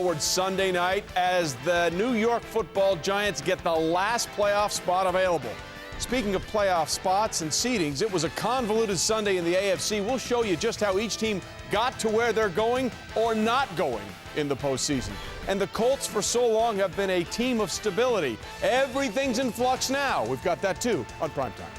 forward Sunday night as the New York Football Giants get the last playoff spot available. Speaking of playoff spots and seedings, it was a convoluted Sunday in the AFC. We'll show you just how each team got to where they're going or not going in the postseason. And the Colts for so long have been a team of stability. Everything's in flux now. We've got that too on Primetime.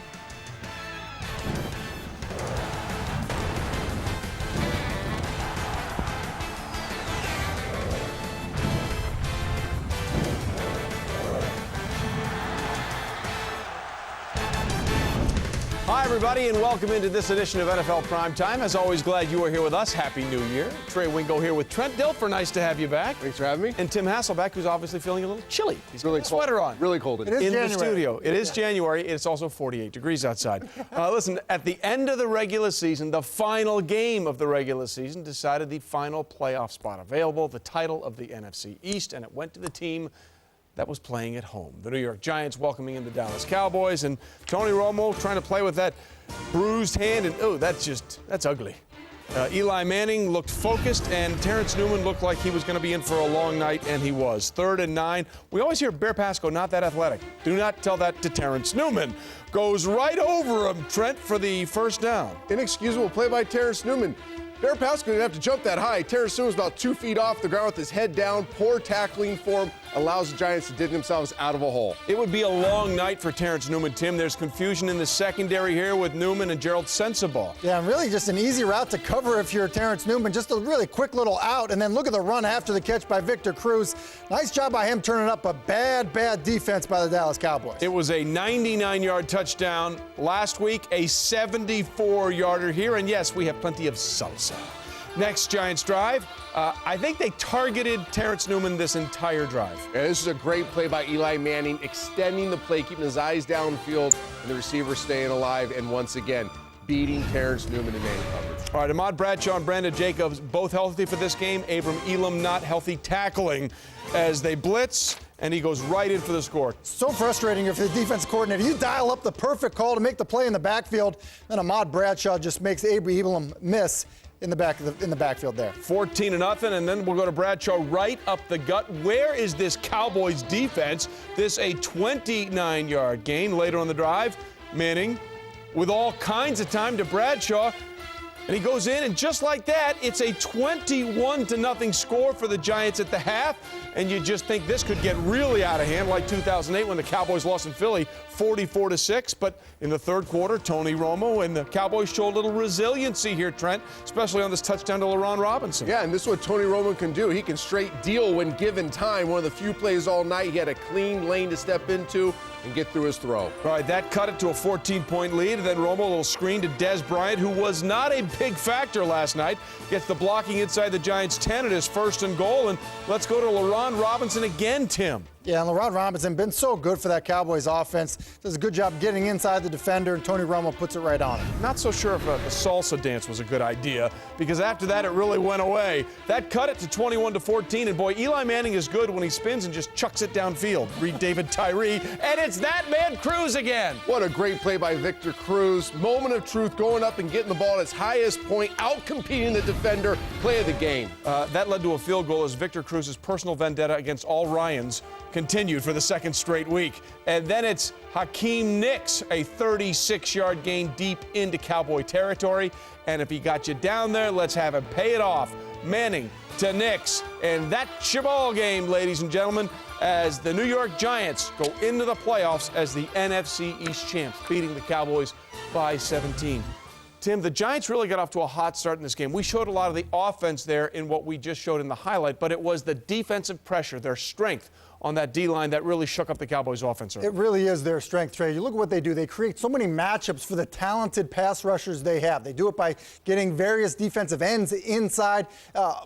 Hi, everybody, and welcome into this edition of NFL Primetime. As always, glad you are here with us. Happy New Year. Trey Wingo here with Trent Dilfer. Nice to have you back. Thanks for having me. And Tim Hasselbeck, who's obviously feeling a little chilly. He's got a sweater on. Really cold in the studio. It is January. It's also 48 degrees outside. Listen, at the end of the regular season, the final game of the regular season decided the final playoff spot available, the title of the NFC East, and it went to the team that was playing at home. The New York Giants welcoming in the Dallas Cowboys, and Tony Romo trying to play with that bruised hand, and oh, that's ugly. Eli Manning looked focused, and Terrence Newman looked like he was going to be in for a long night, and he was. 3rd and 9. We always hear Bear Pasco not that athletic. Do not tell that to Terrence Newman. Goes right over him, Trent, for the first down. Inexcusable play by Terrence Newman. Bear Pasco didn't have to jump that high. Terrence Newman was about 2 feet off the ground with his head down. Poor tackling for him allows the Giants to dig themselves out of a hole. It would be a long night for Terrence Newman, Tim. There's confusion in the secondary here with Newman and Gerald Sensabaugh. Yeah, and really just an easy route to cover if you're Terrence Newman. Just a really quick little out, and then look at the run after the catch by Victor Cruz. Nice job by him turning up a bad defense by the Dallas Cowboys. It was a 99-yard touchdown last week, a 74-yarder here, and yes, we have plenty of salsa. Next Giants drive, I think they targeted Terrence Newman this entire drive. Yeah, this is a great play by Eli Manning, extending the play, keeping his eyes downfield, and the receiver staying alive, and once again, beating Terrence Newman in man coverage. All right, Ahmad Bradshaw and Brandon Jacobs both healthy for this game. Abram Elam not healthy, tackling as they blitz, and he goes right in for the score. So frustrating if the defense coordinator, you dial up the perfect call to make the play in the backfield, then Ahmad Bradshaw just makes Abram Elam miss in the backfield there. 14-0, and then we'll go to Bradshaw right up the gut. Where is this Cowboys defense? This a 29-yard gain later on the drive. Manning with all kinds of time to Bradshaw, and he goes in, and just like that, it's a 21-0 score for the Giants at the half, and you just think this could get really out of hand like 2008 when the Cowboys lost in Philly 44-6, but in the third quarter, Tony Romo and the Cowboys show a little resiliency here, Trent, especially on this touchdown to LaRon Robinson. Yeah, and this is what Tony Romo can do. He can straight deal when given time. One of the few plays all night. He had a clean lane to step into and get through his throw. All right, that cut it to a 14-point lead, and then Romo, a little screen to Dez Bryant, who was not a big factor last night, gets the blocking inside the Giants' 10 at his 1st and goal, and let's go to LaRon Robinson again, Tim. Yeah, and LaRon Robinson been so good for that Cowboys offense. Does a good job getting inside the defender, and Tony Romo puts it right on him. Not so sure if the salsa dance was a good idea, because after that it really went away. That cut it to 21-14, and boy, Eli Manning is good when he spins and just chucks it downfield. Read David Tyree, and it's that man Cruz again. What a great play by Victor Cruz. Moment of truth, going up and getting the ball at its highest point, out-competing the defender. Play of the game. That led to a field goal as Victor Cruz's personal vendetta against all Ryans continued for the 2nd straight week. And then it's Hakeem Nicks, a 36-yard gain deep into Cowboy territory. And if he got you down there, let's have him pay it off. Manning to Nicks. And that's your ball game, ladies and gentlemen, as the New York Giants go into the playoffs as the NFC East champs, beating the Cowboys by 17. Tim, the Giants really got off to a hot start in this game. We showed a lot of the offense there in what we just showed in the highlight, but it was the defensive pressure, their strength on that D-line that really shook up the Cowboys' offense. It really is their strength, Trey. You look at what they do. They create so many matchups for the talented pass rushers they have. They do it by getting various defensive ends inside,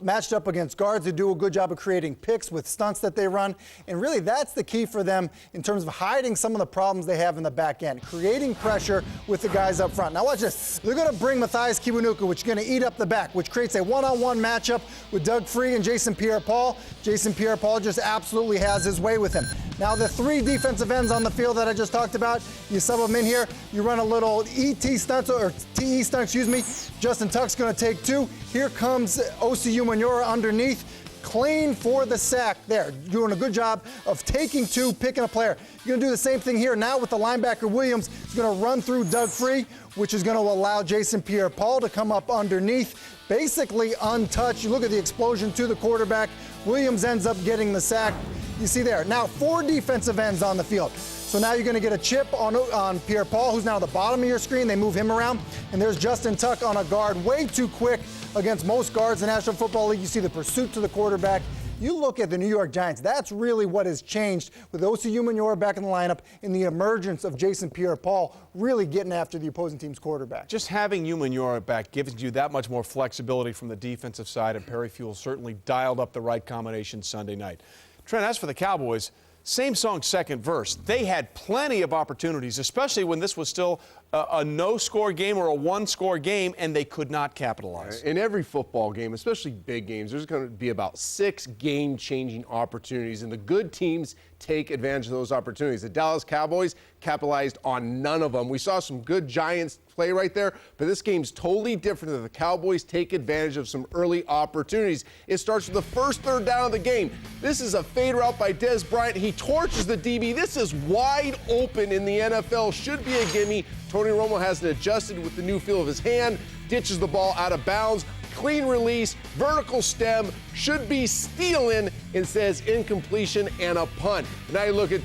matched up against guards. They do a good job of creating picks with stunts that they run. And really, that's the key for them in terms of hiding some of the problems they have in the back end, creating pressure with the guys up front. Now watch this. They're going to bring Matthias Kiwanuka, which is going to eat up the back, which creates a one-on-one matchup with Doug Free and Jason Pierre-Paul. Jason Pierre-Paul just absolutely has his way with him. Now the three defensive ends on the field that I just talked about, you sub them in here, you run a little ET stunt, or TE stunt, excuse me. Justin Tuck's going to take two. Here comes Osi Umenyiora underneath. clean for the sack there. Doing a good job of taking two, picking a player. You're going to do the same thing here now with the linebacker Williams. He's going to run through Doug Free, which is going to allow Jason Pierre-Paul to come up underneath, basically untouched. You look at the explosion to the quarterback. Williams ends up getting the sack. You see there. Now 4 defensive ends on the field. So now you're going to get a chip on Pierre-Paul, who's now at the bottom of your screen. They move him around. And there's Justin Tuck on a guard, way too quick against most guards in the National Football League. You see the pursuit to the quarterback. You look at the New York Giants, that's really what has changed with Osi Umenyiora back in the lineup and the emergence of Jason Pierre-Paul really getting after the opposing team's quarterback. Just having Umenyiora back gives you that much more flexibility from the defensive side, and Perry Fuel certainly dialed up the right combination Sunday night. Trent, as for the Cowboys, same song, second verse. They had plenty of opportunities, especially when this was still a no-score game or a one-score game, and they could not capitalize. In every football game, especially big games, there's going to be about 6 game-changing opportunities, and the good teams take advantage of those opportunities. The Dallas Cowboys capitalized on none of them. We saw some good Giants play right there, but this game's totally different than the Cowboys take advantage of some early opportunities. It starts with the first third down of the game. This is a fade route by Des Bryant. He torches the DB. This is wide open in the NFL. Should be a gimme. Tony Romo hasn't adjusted with the new feel of his hand, ditches the ball out of bounds. Clean release, vertical stem, should be stealing, and says incompletion and a punt. Now you look at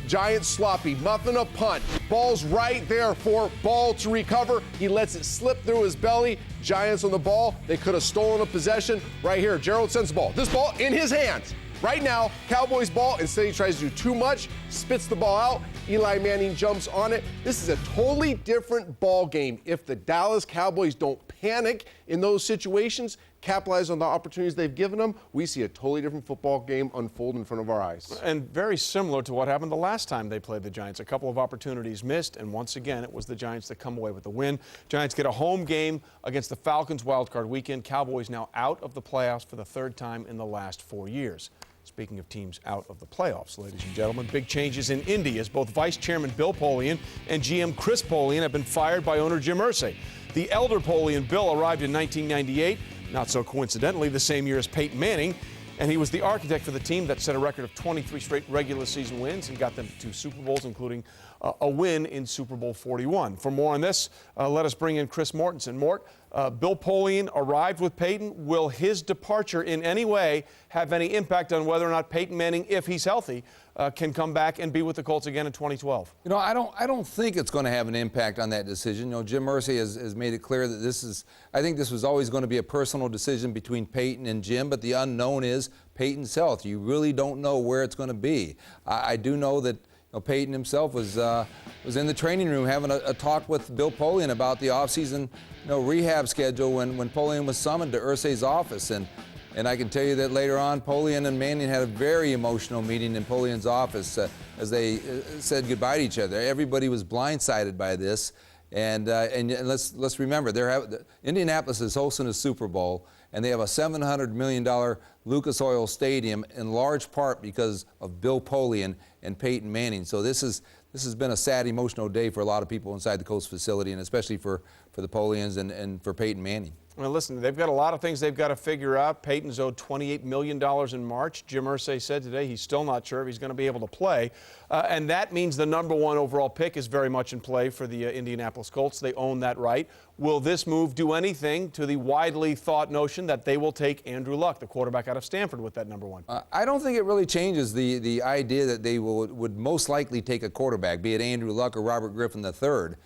Giants sloppy, muffin a punt. Ball's right there for Ball to recover. He lets it slip through his belly. Giants on the ball. They could have stolen a possession. Right here, Gerald sends the ball. This ball in his hands. Right now, Cowboys ball. Instead, he tries to do too much, spits the ball out. Eli Manning jumps on it. This is a totally different ball game. If the Dallas Cowboys don't panic in those situations, capitalize on the opportunities they've given them, we see a totally different football game unfold in front of our eyes. And very similar to what happened the last time they played the Giants. A couple of opportunities missed, and once again, it was the Giants that come away with the win. Giants get a home game against the Falcons wildcard weekend. Cowboys now out of the playoffs for the 3rd time in the last 4 years. Speaking of teams out of the playoffs, ladies and gentlemen, big changes in Indy as both Vice Chairman Bill Polian and GM Chris Polian have been fired by owner Jim Irsay. The elder Polian, Bill, arrived in 1998, not so coincidentally the same year as Peyton Manning, and he was the architect for the team that set a record of 23 straight regular season wins and got them to 2 Super Bowls, including a win in Super Bowl 41. For more on this, let us bring in Chris Mortensen. Mort, Bill Polian arrived with Peyton. Will his departure in any way have any impact on whether or not Peyton Manning, if he's healthy, can come back and be with the Colts again in 2012? You know, I don't think it's going to have an impact on that decision. You know, Jim Irsay has made it clear that I think this was always going to be a personal decision between Peyton and Jim, but the unknown is Peyton's health. You really don't know where it's going to be. I do know that Peyton himself was in the training room having a talk with Bill Polian about the offseason rehab schedule when Polian was summoned to Irsay's office. And I can tell you that later on, Polian and Manning had a very emotional meeting in Polian's office as they said goodbye to each other. Everybody was blindsided by this. And let's remember, Indianapolis is hosting a Super Bowl, and they have a $700 million Lucas Oil Stadium in large part because of Bill Polian and Peyton Manning. So this has been a sad, emotional day for a lot of people inside the Colts facility, and especially for the Polians and for Peyton Manning. Well, listen, they've got a lot of things they've got to figure out. Peyton's owed $28 million in March. Jim Irsay said today he's still not sure if he's going to be able to play. And that means the #1 overall pick is very much in play for the Indianapolis Colts. They own that right. Will this move do anything to the widely thought notion that they will take Andrew Luck, the quarterback out of Stanford, with that #1 pick? I don't think it really changes the idea that they would most likely take a quarterback, be it Andrew Luck or Robert Griffin III,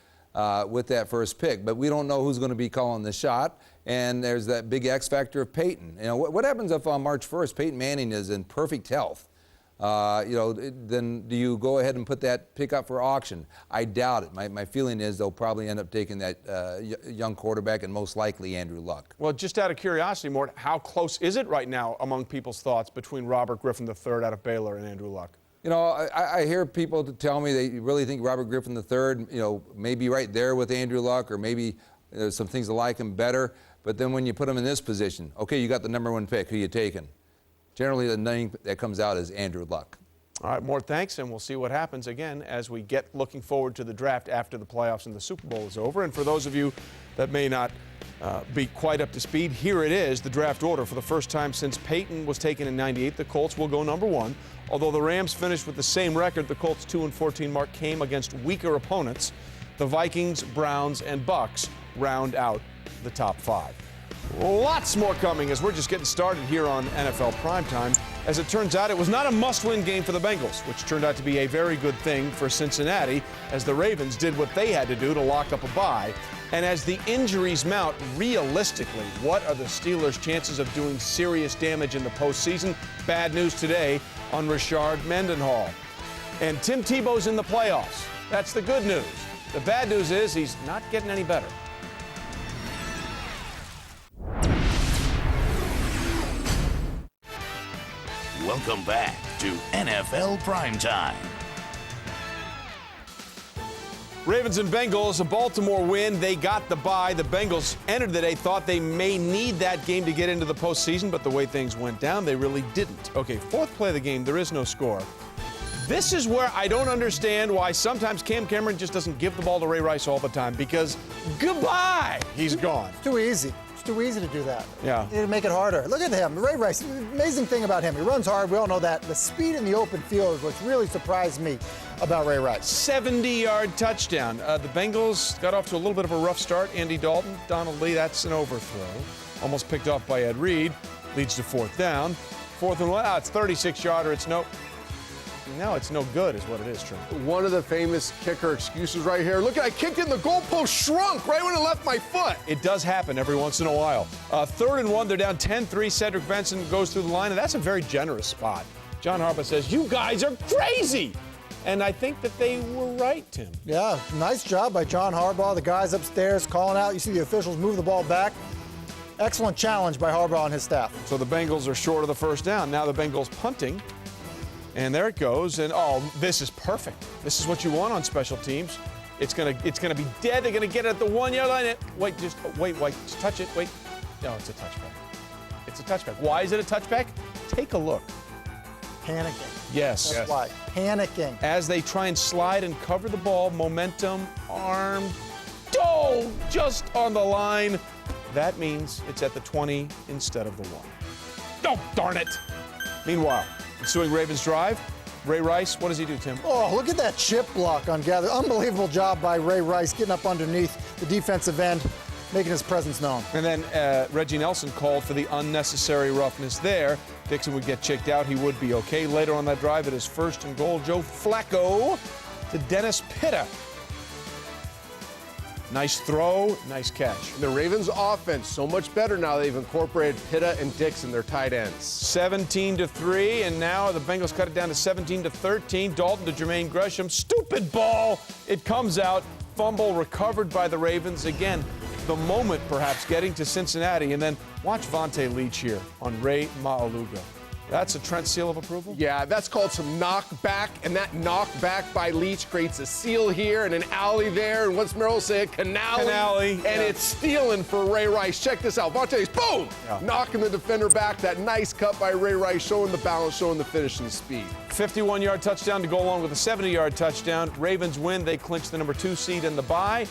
with that first pick. But we don't know who's going to be calling the shot. And there's that big X factor of Peyton. You know, what happens if on March 1st Peyton Manning is in perfect health? Then do you go ahead and put that pick up for auction? I doubt it. My feeling is they'll probably end up taking that young quarterback, and most likely Andrew Luck. Well, just out of curiosity, Mort, how close is it right now among people's thoughts between Robert Griffin III out of Baylor and Andrew Luck? You know, I hear people tell me they really think Robert Griffin III, may be right there with Andrew Luck, or maybe there's some things that like him better. But then when you put him in this position, okay, you got the #1 pick. Who you taking? Generally, the name that comes out is Andrew Luck. All right, Mort, thanks, and we'll see what happens again as we get looking forward to the draft after the playoffs and the Super Bowl is over. And for those of you that may not be quite up to speed. Here it is, the draft order. For the first time since Peyton was taken in '98, the Colts will go number 1. Although the Rams finished with the same record, the Colts' 2-14 mark came against weaker opponents. The Vikings, Browns, and Bucks round out the top 5. Lots more coming as we're just getting started here on NFL Primetime. As it turns out, it was not a must-win game for the Bengals, which turned out to be a very good thing for Cincinnati, as the Ravens did what they had to do to lock up a bye. And as the injuries mount, realistically, what are the Steelers' chances of doing serious damage in the postseason? Bad news today on Rashard Mendenhall. And Tim Tebow's in the playoffs. That's the good news. The bad news is he's not getting any better. Welcome back to NFL Primetime. Ravens and Bengals, a Baltimore win. They got the bye. The Bengals entered the day, thought they may need that game to get into the postseason, but the way things went down, they really didn't. Okay, fourth play of the game, there is no score. This is where I don't understand why sometimes Cam Cameron just doesn't give the ball to Ray Rice all the time, because goodbye, he's gone. It's too easy. It's too easy to do that. Yeah. You need to make it harder. Look at him, Ray Rice. Amazing thing about him, he runs hard. We all know that. The speed in the open field is what's really surprised me about Ray Rice. 70-yard touchdown. The Bengals got off to a little bit of a rough start. Andy Dalton, Donald Lee, that's an overthrow. Almost picked off by Ed Reed. Leads to 4th down. 4th and 1. It's 36-yarder. It's no good is what it is, Trent. One of the famous kicker excuses right here. Look, I kicked it and the goalpost shrunk right when it left my foot. It does happen every once in a while. 3rd and 1, they're down 10-3. Cedric Benson goes through the line, and that's a very generous spot. John Harbaugh says, "You guys are crazy." And I think that they were right, Tim. Yeah, nice job by John Harbaugh. The guys upstairs calling out. You see the officials move the ball back. Excellent challenge by Harbaugh and his staff. So the Bengals are short of the 1st down. Now the Bengals punting. And there it goes. And oh, this is perfect. This is what you want on special teams. It's gonna be dead. They're gonna get it at the 1-yard line. Wait, just touch it. Wait. No, it's a touchback. It's a touchback. Why is it a touchback? Take a look. Panicking. Yes. That's why. Panicking. As they try and slide and cover the ball, momentum, arm, just on the line. That means it's at the 20 instead of the 1. Oh, darn it. Meanwhile, ensuing Ravens drive, Ray Rice, what does he do, Tim? Oh, look at that chip block on Gather. Unbelievable job by Ray Rice getting up underneath the defensive end, making his presence known. And then Reggie Nelson called for the unnecessary roughness there. Dixon would get checked out. He would be okay. Later on that drive, it is 1st and goal. Joe Flacco to Dennis Pitta. Nice throw, nice catch. The Ravens offense so much better now. They've incorporated Pitta and Dixon, their tight ends. 17-3, and now the Bengals cut it down to 17-13. Dalton to Jermaine Gresham. Stupid ball. It comes out. Fumble recovered by the Ravens. Again, the moment perhaps getting to Cincinnati. And then watch Vontae Leach here on Ray Maualuga. That's a Trent seal of approval? Yeah, that's called some knockback, and that knockback by Leach creates a seal here and an alley there, and what's Merrill say? Canali. And yeah. it's stealing for Ray Rice. Check this out. Vontae's, boom! Yeah. Knocking the defender back. That nice cut by Ray Rice, showing the balance, showing the finish and the speed. 51-yard touchdown to go along with a 70-yard touchdown. Ravens win. They clinch the number 2 seed in the bye.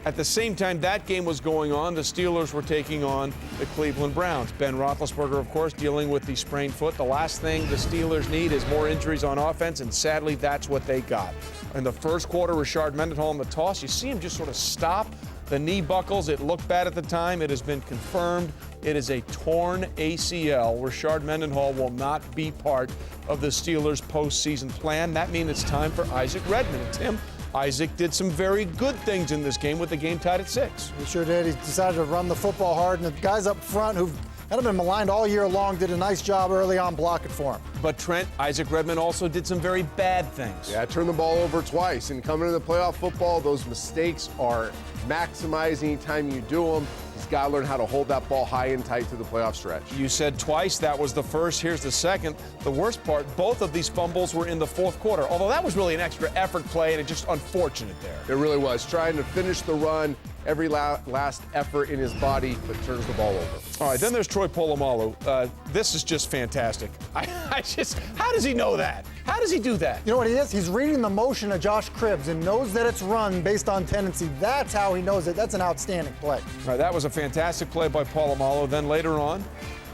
At the same time that game was going on, the Steelers were taking on the Cleveland Browns. Ben Roethlisberger, of course, dealing with the sprained foot. The last thing the Steelers need is more injuries on offense, and sadly, that's what they got. In the first quarter, Rashard Mendenhall in the toss, you see him just sort of stop. The knee buckles. It looked bad at the time. It has been confirmed. It is a torn ACL. Rashard Mendenhall will not be part of the Steelers' postseason plan. That means it's time for Isaac Redman. And Tim, Isaac did some very good things in this game with the game tied at 6. He sure did. He decided to run the football hard, and the guys up front who've kind of been maligned all year long did a nice job early on blocking for him. But Trent, Isaac Redman also did some very bad things. Yeah, turned the ball over twice. And coming into the playoff football, those mistakes are maximized anytime you do them. He's got to learn how to hold that ball high and tight to the playoff stretch. You said twice. That was the first. Here's the second. The worst part, both of these fumbles were in the 4th quarter, although that was really an extra effort play, and it's just unfortunate there. It really was. Trying to finish the run, every last effort in his body, but turns the ball over. All right, then there's Troy Polamalu. This is just fantastic. How does he know that? How does he do that? You know what he is? He's reading the motion of Josh Cribbs and knows that it's run based on tendency. That's how he knows it. That's an outstanding play. All right, that was a fantastic play by Polamalu. Then later on,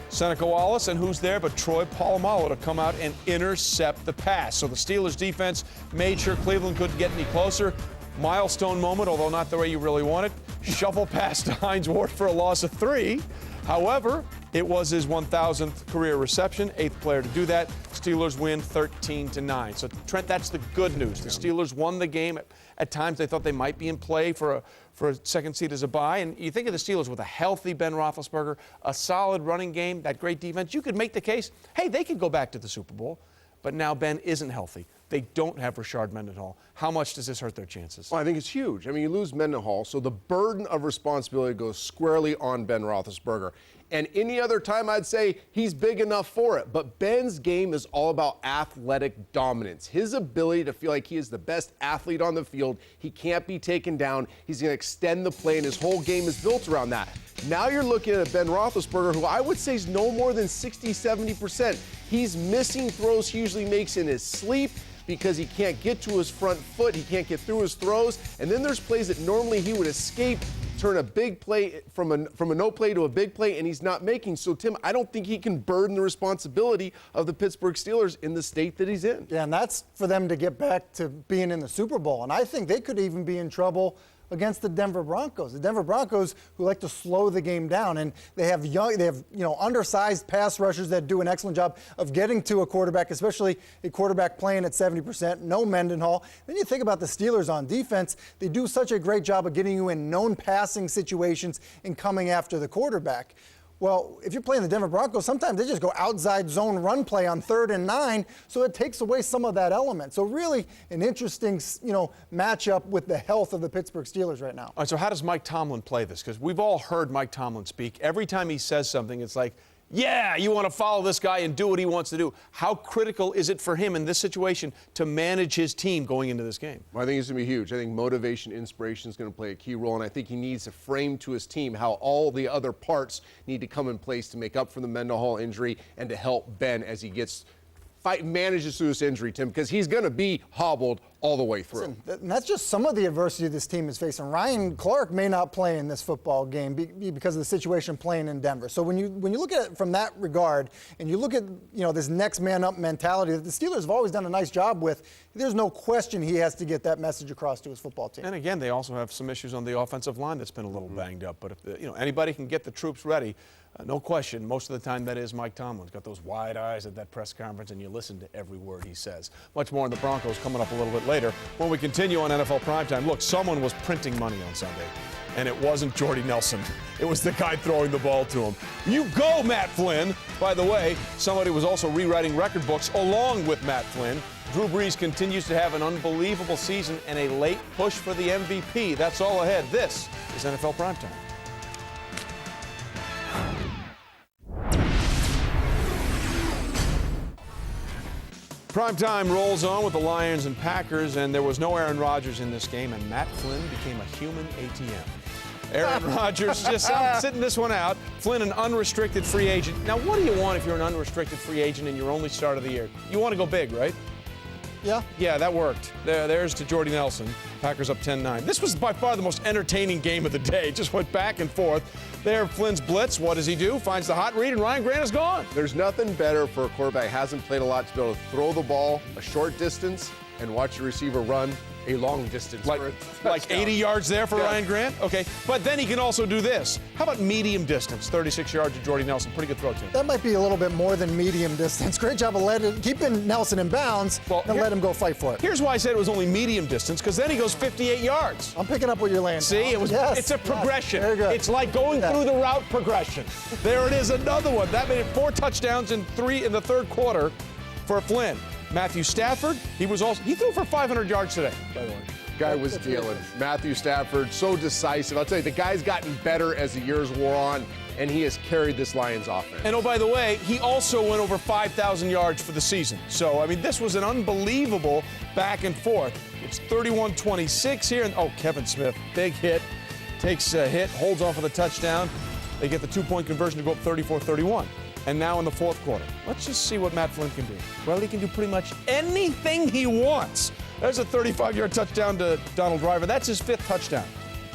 Seneca Wallace, and who's there but Troy Polamalu to come out and intercept the pass. So the Steelers defense made sure Cleveland couldn't get any closer. Milestone moment, although not the way you really want it. Shuffle pass to Hines Ward for a loss of 3. However, it was his 1,000th career reception, 8th player to do that. Steelers win 13-9. So, Trent, that's the good news. The Steelers won the game. At times, they thought they might be in play for a second seed as a bye. And you think of the Steelers with a healthy Ben Roethlisberger, a solid running game, that great defense. You could make the case, hey, they could go back to the Super Bowl. But now Ben isn't healthy. They don't have Rashard Mendenhall. How much does this hurt their chances? Well, I think it's huge. I mean, you lose Mendenhall, so the burden of responsibility goes squarely on Ben Roethlisberger. And any other time, I'd say he's big enough for it. But Ben's game is all about athletic dominance. His ability to feel like he is the best athlete on the field. He can't be taken down. He's going to extend the play, and his whole game is built around that. Now you're looking at a Ben Roethlisberger who I would say is no more than 60-70%. He's missing throws he usually makes in his sleep because he can't get to his front foot, he can't get through his throws, and then there's plays that normally he would escape, turn a big play from a no play to a big play, and he's not making. So, Tim, I don't think he can burden the responsibility of the Pittsburgh Steelers in the state that he's in. Yeah, and that's for them to get back to being in the Super Bowl. And I think they could even be in trouble against the Denver Broncos. The Denver Broncos, who like to slow the game down, and they have undersized pass rushers that do an excellent job of getting to a quarterback, especially a quarterback playing at 70%. No Mendenhall. Then you think about the Steelers on defense. They do such a great job of getting you in known passing situations and coming after the quarterback. Well, if you're playing the Denver Broncos, sometimes they just go outside zone run play on 3rd and 9, so it takes away some of that element. So really an interesting, matchup with the health of the Pittsburgh Steelers right now. All right, so how does Mike Tomlin play this? Because we've all heard Mike Tomlin speak. Every time he says something, it's like, yeah, you want to follow this guy and do what he wants to do. How critical is it for him in this situation to manage his team going into this game? Well, I think it's going to be huge. I think motivation, inspiration is going to play a key role, and I think he needs to frame to his team how all the other parts need to come in place to make up for the Mendenhall injury and to help Ben as he manages through this injury, Tim, because he's going to be hobbled all the way through. Listen, and that's just some of the adversity this team is facing. Ryan Clark may not play in this football game because of the situation playing in Denver. So when you look at it from that regard, and you look at this next man up mentality that the Steelers have always done a nice job with, there's no question he has to get that message across to his football team. And again, they also have some issues on the offensive line that's been a little banged up. But if anybody can get the troops ready, no question, most of the time that is Mike Tomlin. He's got those wide eyes at that press conference, and you listen to every word he says. Much more on the Broncos coming up a little bit later when we continue on NFL Primetime. Look, someone was printing money on Sunday, and it wasn't Jordy Nelson. It was the guy throwing the ball to him. You go, Matt Flynn. By the way, somebody was also rewriting record books along with Matt Flynn. Drew Brees continues to have an unbelievable season and a late push for the MVP. That's all ahead. This is NFL Primetime. Primetime rolls on with the Lions and Packers, and there was no Aaron Rodgers in this game, and Matt Flynn became a human ATM. Aaron Rodgers I'm sitting this one out. Flynn, an unrestricted free agent. Now, what do you want if you're an unrestricted free agent in your only start of the year? You want to go big, right? Yeah. Yeah, that worked. There's to Jordy Nelson. Packers up 10-9. This was by far the most entertaining game of the day. It just went back and forth. There, Flynn's blitz. What does he do? Finds the hot read, and Ryan Grant is gone. There's nothing better for a quarterback who hasn't played a lot to be able to throw the ball a short distance and watch your receiver run a long distance. Like 80 yards there for Ryan Grant? Okay, but then he can also do this. How about medium distance? 36 yards to Jordy Nelson. Pretty good throw, too. That might be a little bit more than medium distance. Great job of keeping Nelson in bounds and let him go fight for it. Here's why I said it was only medium distance, because then he goes 58 yards. I'm picking up what you're laying. See, it's a progression. Very good. It's like going through the route progression. There it is, another one. That made it 4 touchdowns in the third quarter for Flynn. Matthew Stafford, he threw for 500 yards today, by the way. Guy was dealing. Matthew Stafford, so decisive. I'll tell you, the guy's gotten better as the years wore on, and he has carried this Lions offense. And, oh, by the way, he also went over 5,000 yards for the season. So, I mean, this was an unbelievable back and forth. It's 31-26 here. And, Kevin Smith, big hit. Takes a hit, holds on for the touchdown. They get the 2-point conversion to go up 34-31. And now in the fourth quarter, let's just see what Matt Flynn can do. Well, he can do pretty much anything he wants. There's a 35-yard touchdown to Donald Driver. That's his 5th touchdown.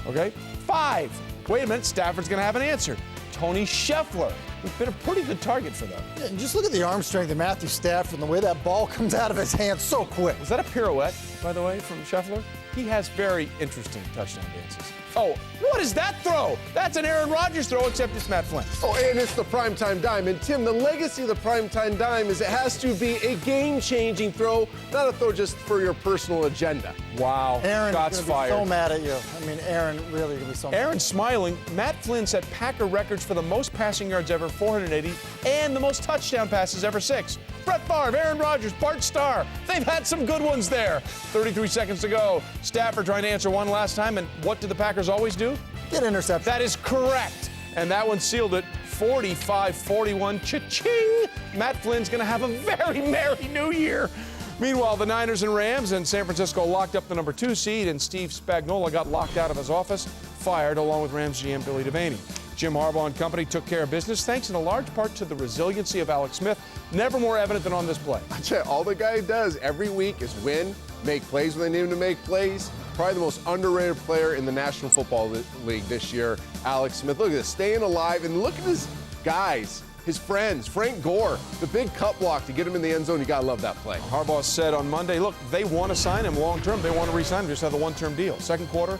Okay? 5. Wait a minute, Stafford's going to have an answer. Tony Scheffler, who's been a pretty good target for them. Yeah, and just look at the arm strength of Matthew Stafford and the way that ball comes out of his hands so quick. Was that a pirouette, by the way, from Scheffler? He has very interesting touchdown dances. Oh, what is that throw? That's an Aaron Rodgers throw, except it's Matt Flynn. Oh, and it's the primetime dime. And Tim, the legacy of the primetime dime is it has to be a game-changing throw, not a throw just for your personal agenda. Wow, Aaron shots is going fired. to be so mad at you. I mean, Aaron really going to be so mad. Aaron's smiling. Matt Flynn set Packer records for the most passing yards ever, 480, and the most touchdown passes ever, 6. Brett Favre, Aaron Rodgers, Bart Starr. They've had some good ones there. 33 seconds to go. Stafford trying to answer one last time, and what did the Packers always do? Get intercepted. That is correct. And that one sealed it. 45-41. Cha-ching! Matt Flynn's going to have a very merry new year. Meanwhile, the Niners and Rams and San Francisco locked up the number 2 seed, and Steve Spagnuolo got locked out of his office, fired along with Rams GM Billy Devaney. Jim Harbaugh and company took care of business thanks in a large part to the resiliency of Alex Smith, never more evident than on this play. I tell you, all the guy does every week is win, make plays when they need him to make plays. Probably the most underrated player in the National Football League this year, Alex Smith. Look at this, staying alive, and look at his guys, his friends. Frank Gore, the big cut block to get him in the end zone. You gotta love that play. Harbaugh said on Monday, look, they want to sign him long term. They want to re-sign him, just have the one-term deal. Second quarter,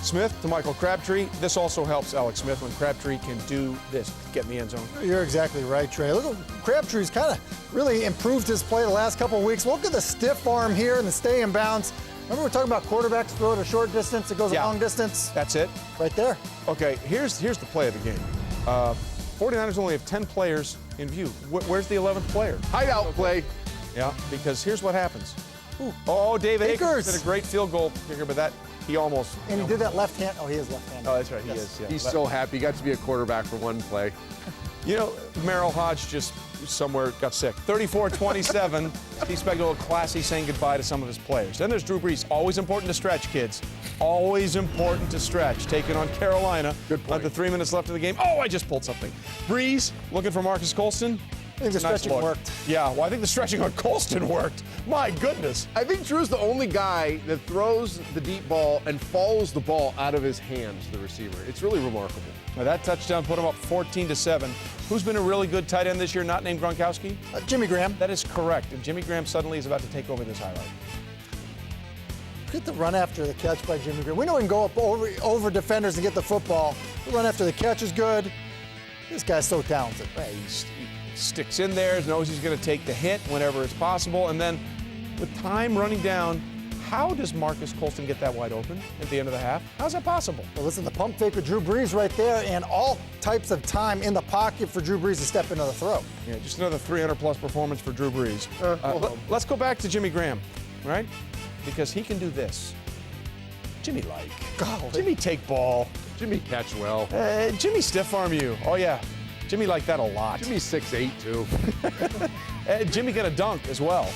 Smith to Michael Crabtree. This also helps Alex Smith when Crabtree can do this, get in the end zone. You're exactly right, Trey. Look, Crabtree's kind of really improved his play the last couple of weeks. Look at the stiff arm here and the stay in bounds. Remember we're talking about quarterbacks throw it a short distance, it goes a long distance? That's it. Right there. Okay, here's the play of the game. 49ers only have 10 players in view. Where's the 11th player? Hideout play. Yeah, because here's what happens. Oh, David Akers did a great field goal kicker, but that he almost. And he did that left hand. Oh, he is left-handed. Oh, that's right. He is. Yeah. He's so happy. He got to be a quarterback for one play. You know, Merrill Hodge just somewhere got sick. 34-27. Steve Spagnuolo classy saying goodbye to some of his players. Then there's Drew Brees. Always important to stretch, kids. Always important to stretch. Taking on Carolina. Good point. Under 3 minutes left in the game. Oh, I just pulled something. Brees looking for Marcus Colston. I think the stretching worked. Yeah, well, I think the stretching on Colston worked. My goodness. I think Drew's the only guy that throws the deep ball and follows the ball out of his hands to the receiver. It's really remarkable. Now that touchdown put him up 14-7. Who's been a really good tight end this year, not named Gronkowski? Jimmy Graham. That is correct. And Jimmy Graham suddenly is about to take over this highlight. Get the run after the catch by Jimmy Graham. We know he can go up over defenders and get the football. The run after the catch is good. This guy's so talented. He sticks in there, knows he's going to take the hit whenever it's possible, and then with time running down, how does Marcus Colston get that wide open at the end of the half? How's that possible? Well, listen, the pump fake with Drew Brees right there, and all types of time in the pocket for Drew Brees to step into the throw. Yeah, just another 300-plus performance for Drew Brees. Let's go back to Jimmy Graham, right? Because he can do this. Jimmy-like. Jimmy take ball. Jimmy catch well. Jimmy stiff arm you. Oh, yeah. Jimmy liked that a lot. Jimmy's 6'8", too. Jimmy got a dunk as well,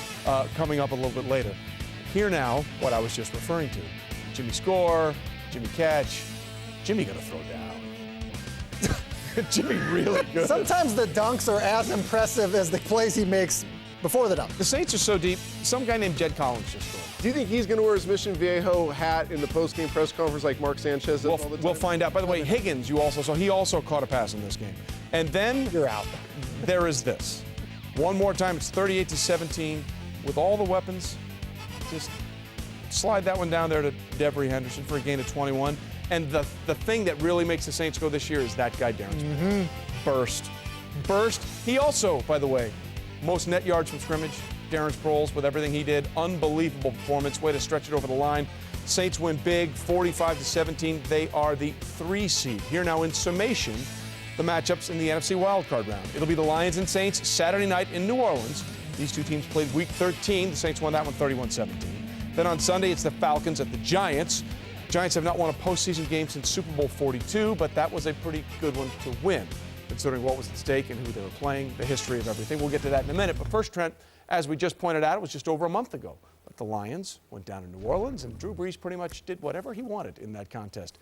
coming up a little bit later. Here now, what I was just referring to. Jimmy score, Jimmy catch, Jimmy gonna throw down. Jimmy really good. Sometimes the dunks are as impressive as the plays he makes before the dunk. The Saints are so deep, some guy named Jed Collins just scored. Do you think he's going to wear his Mission Viejo hat in the post-game press conference like Mark Sanchez does all the time? We'll find out. By the way, Higgins, you also saw, he also caught a pass in this game. And then You're out. There is this. One more time, it's 38-17. With all the weapons, just slide that one down there to Devery Henderson for a gain of 21. And the thing that really makes the Saints go this year is that guy, Darren Smith. Burst. He also, by the way, most net yards from scrimmage. Darren Sproles with everything he did. Unbelievable performance. Way to stretch it over the line. Saints win big, 45-17. They are the 3 seed. Here now in summation, the matchups in the NFC wildcard round. It'll be the Lions and Saints Saturday night in New Orleans. These two teams played week 13. The Saints won that one 31-17. Then on Sunday, it's the Falcons at the Giants. Giants have not won a postseason game since Super Bowl 42, but that was a pretty good one to win, considering what was at stake and who they were playing, the history of everything. We'll get to that in a minute. But first, Trent, as we just pointed out, it was just over a month ago. But the Lions went down to New Orleans, and Drew Brees pretty much did whatever he wanted in that contest.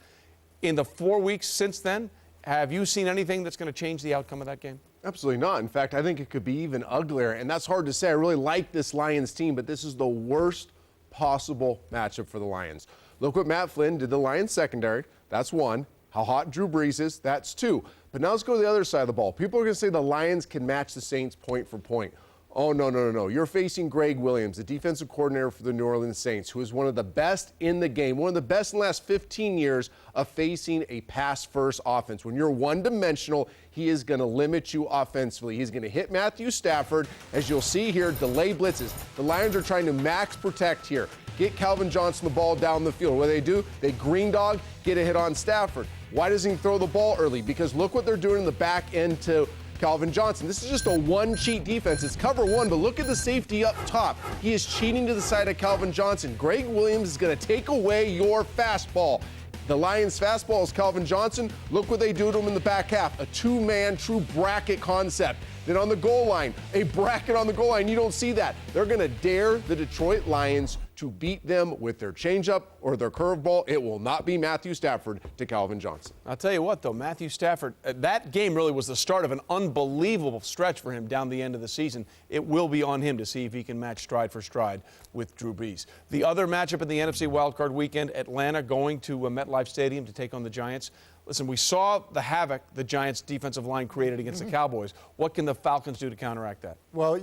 In the 4 weeks since then, Have you seen anything that's going to change the outcome of that game? Absolutely not. In fact, I think it could be even uglier, and that's hard to say. I really like this Lions team, but this is the worst possible matchup for the Lions. Look what Matt Flynn did to the Lions secondary. That's one. How hot Drew Brees is. That's two. But now let's go to the other side of the ball. People are going to say the Lions can match the Saints point for point. Oh, no, no, no, no. You're facing Greg Williams, the defensive coordinator for the New Orleans Saints, who is one of the best in the game, one of the best in the last 15 years of facing a pass-first offense. When you're one-dimensional, he is going to limit you offensively. He's going to hit Matthew Stafford. As you'll see here, delay blitzes. The Lions are trying to max protect here. Get Calvin Johnson the ball down the field. What do? They green dog, get a hit on Stafford. Why doesn't he throw the ball early? Because look what they're doing in the back end to Calvin Johnson. This is just a one-cheat defense. It's cover one, but look at the safety up top. He is cheating to the side of Calvin Johnson. Greg Williams is going to take away your fastball. The Lions' fastball is Calvin Johnson. Look what they do to him in the back half. A two-man true bracket concept. Then on the goal line, a bracket on the goal line. You don't see that. They're going to dare the Detroit Lions to beat them with their changeup or their curveball. It will not be Matthew Stafford to Calvin Johnson. I'll tell you what, though, Matthew Stafford, that game really was the start of an unbelievable stretch for him down the end of the season. It will be on him to see if he can match stride for stride with Drew Brees. The other matchup in the NFC wildcard weekend, Atlanta going to MetLife Stadium to take on the Giants. Listen, we saw the havoc the Giants' defensive line created against the Cowboys. What can the Falcons do to counteract that? Well,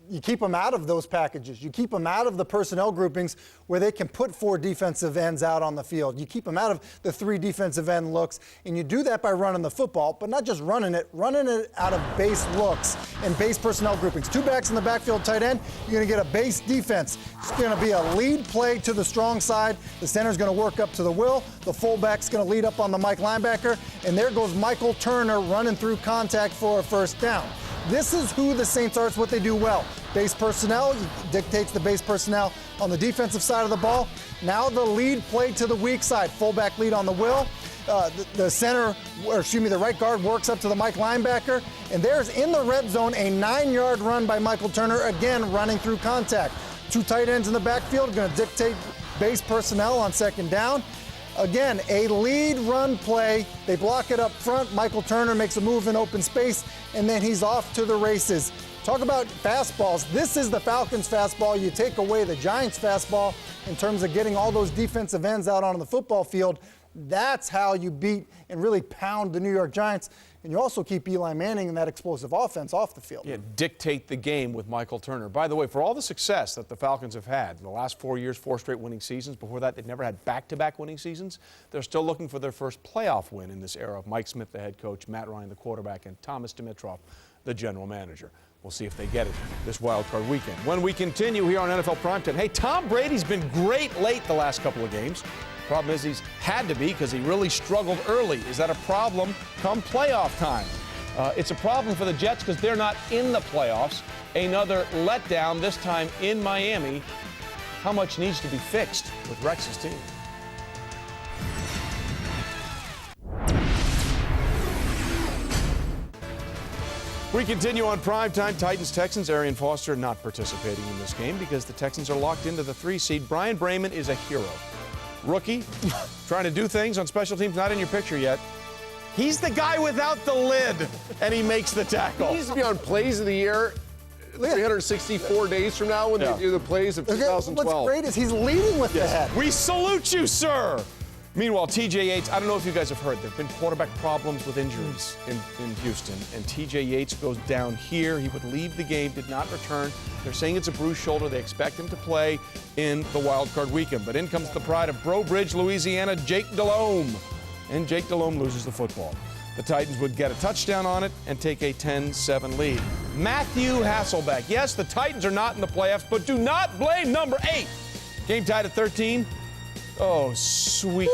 you keep them out of those packages. You keep them out of the personnel groupings where they can put 4 defensive ends out on the field. You keep them out of the 3 defensive end looks, and you do that by running the football, but not just running it out of base looks and base personnel groupings. 2 backs in the backfield, tight end, you're going to get a base defense. It's going to be a lead play to the strong side. The center's going to work up to the will. The fullback's going to lead up on the Mike linebacker, and there goes Michael Turner running through contact for a first down. This is who the Saints are. It's what they do well. Base personnel dictates the base personnel on the defensive side of the ball. Now the lead played to the weak side. Fullback lead on the will. The right guard works up to the Mike linebacker. And there's in the red zone a 9-yard run by Michael Turner, again running through contact. 2 tight ends in the backfield going to dictate base personnel on second down. Again, a lead run play. They block it up front. Michael Turner makes a move in open space, and then he's off to the races. Talk about fastballs. This is the Falcons' fastball. You take away the Giants' fastball in terms of getting all those defensive ends out on the football field. That's how you beat and really pound the New York Giants. And you also keep Eli Manning and that explosive offense off the field. Yeah, dictate the game with Michael Turner. By the way, for all the success that the Falcons have had in the last 4 years, 4 straight winning seasons, before that they've never had back-to-back winning seasons, they're still looking for their first playoff win in this era of Mike Smith, the head coach, Matt Ryan, the quarterback, and Thomas Dimitroff, the general manager. We'll see if they get it this wild card weekend. When we continue here on NFL Primetime, hey, Tom Brady's been great late the last couple of games. Problem is he's had to be because he really struggled early. Is that a problem come playoff time? It's a problem for the Jets because they're not in the playoffs. Another letdown, this time in Miami. How much needs to be fixed with Rex's team? We continue on primetime. Titans-Texans. Arian Foster not participating in this game because the Texans are locked into the 3 seed. Brian Brayman is a hero. Rookie, trying to do things on special teams, not in your picture yet. He's the guy without the lid, and he makes the tackle. He needs to be on Plays of the Year 364 days from now when they do the Plays of 2012. What's great is he's leading with the head. We salute you, sir. Meanwhile, TJ Yates, I don't know if you guys have heard, there have been quarterback problems with injuries in Houston, and TJ Yates goes down here. He would leave the game, did not return. They're saying it's a bruised shoulder. They expect him to play in the wild card weekend. But in comes the pride of Breaux Bridge, Louisiana, Jake Delhomme. And Jake Delhomme loses the football. The Titans would get a touchdown on it and take a 10-7 lead. Matthew Hasselbeck. Yes, the Titans are not in the playoffs, but do not blame number 8. Game tied at 13. Oh, sweet.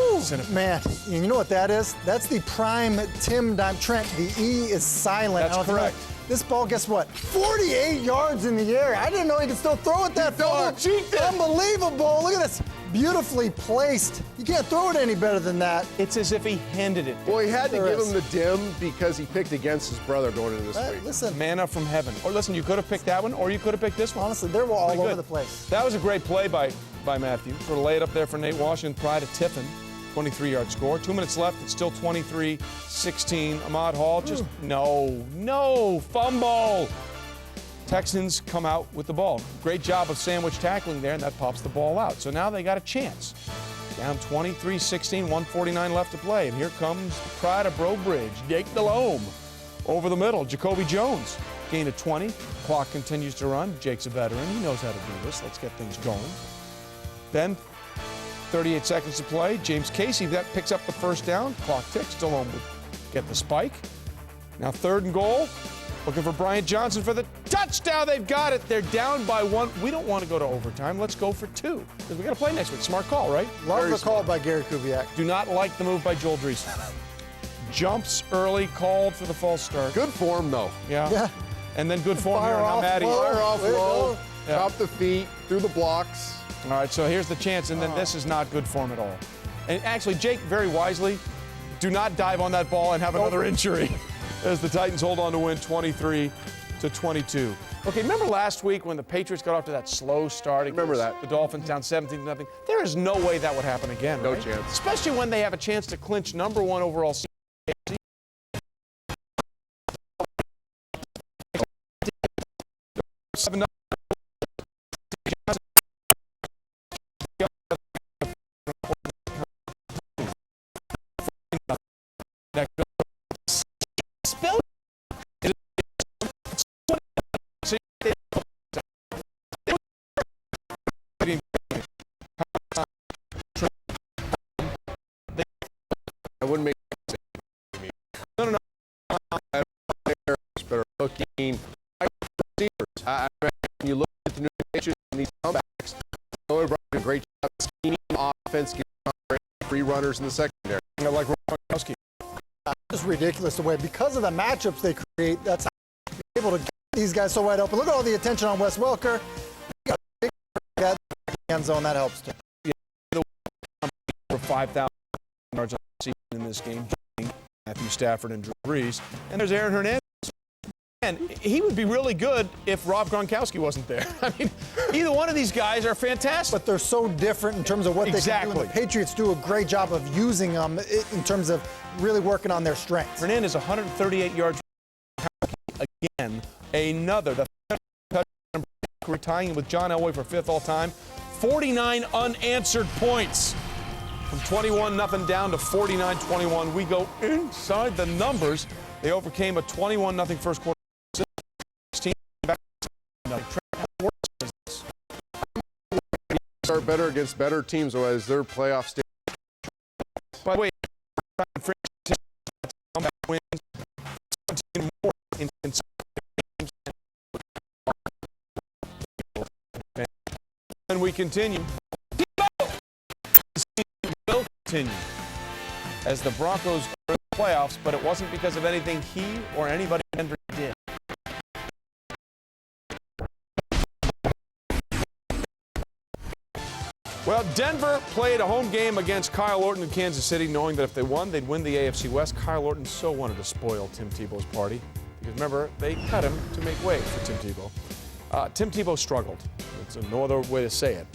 Man, you know what that is? That's the prime Tim Trent. The E is silent. That's correct. This ball, guess what? 48 yards in the air. I didn't know he could still throw it that far. Unbelievable. Look at this. Beautifully placed. You can't throw it any better than that. It's as if he handed it. Well, he had to give him the dim because he picked against his brother going into this week. Listen. Manna from heaven. Or listen, you could have picked that one, or you could have picked this one. Honestly, they were all over the place. That was a great play by Matthew. Sort of lay it up there for Nate Washington, pride of Tiffin. 23-yard score. 2 minutes left. It's still 23-16. Ahmad Hall just no fumble. Texans come out with the ball. Great job of sandwich tackling there, and that pops the ball out. So now they got a chance. Down 23-16, 1:49 left to play. And here comes the pride of Bro Bridge, Jake Delhomme. Over the middle, Jacoby Jones. Gain of 20. Clock continues to run. Jake's a veteran. He knows how to do this. Let's get things going. Then 38 seconds to play. James Casey, that picks up the first down. Clock ticks. Delhomme would get the spike. Now 3rd and goal. Looking for Bryant Johnson for the touchdown. They've got it. They're down by 1. We don't want to go to overtime. Let's go for 2. Because we got to play next week. Smart call, right? Love the call by Gary Kubiak. Do not like the move by Joel Dreesen. Jumps early, called for the false start. Good form, though. Yeah. And then good form here Fire on off Maddie. low. Fire off low, Yeah. top the feet, through the blocks. All right, so here's the chance, and then this is not good form at all. And actually, Jake, very wisely, do not dive on that ball and have another injury as the Titans hold on to win 23-22. Okay, remember last week when the Patriots got off to that slow start against Remember that. the Dolphins down 17-0? There is no way that would happen again, No right? chance. Especially when they have a chance to clinch number 1 overall seed. 7-0. I wouldn't make No. better looking. I mean, when you look at the new Patriots and these comebacks, Miller brought a great job scheming offense, getting free runners in the secondary. Like Gronkowski. It's ridiculous the way, because of the matchups they create, that's how they're able to get these guys so wide open. Look at all the attention on Wes Welker. You got a big guy in the end zone, that helps too. For 5,000 yards on the season in this game, Matthew Stafford and Drew Brees. And there's Aaron Hernandez. And he would be really good if Rob Gronkowski wasn't there. I mean, either one of these guys are fantastic. But they're so different in terms of what they can do. And the Patriots do a great job of using them in terms of really working on their strengths. Hernandez, 138 yards again. Another. The we're tying with John Elway for 5th all time. 49 unanswered points. From 21-0 down to 49-21. We go inside the numbers. They overcame a 21-0 first quarter. 16 back. Start better against better teams, or as their playoff stage. By the way, wins 17 more in games. And we continue. Will continue as the Broncos are in the playoffs, but it wasn't because of anything he or anybody in Denver did. Well, Denver played a home game against Kyle Orton in Kansas City, knowing that if they won, they'd win the AFC West. Kyle Orton so wanted to spoil Tim Tebow's party because, remember, they cut him to make way for Tim Tebow. Tim Tebow struggled. It's no other way to say it.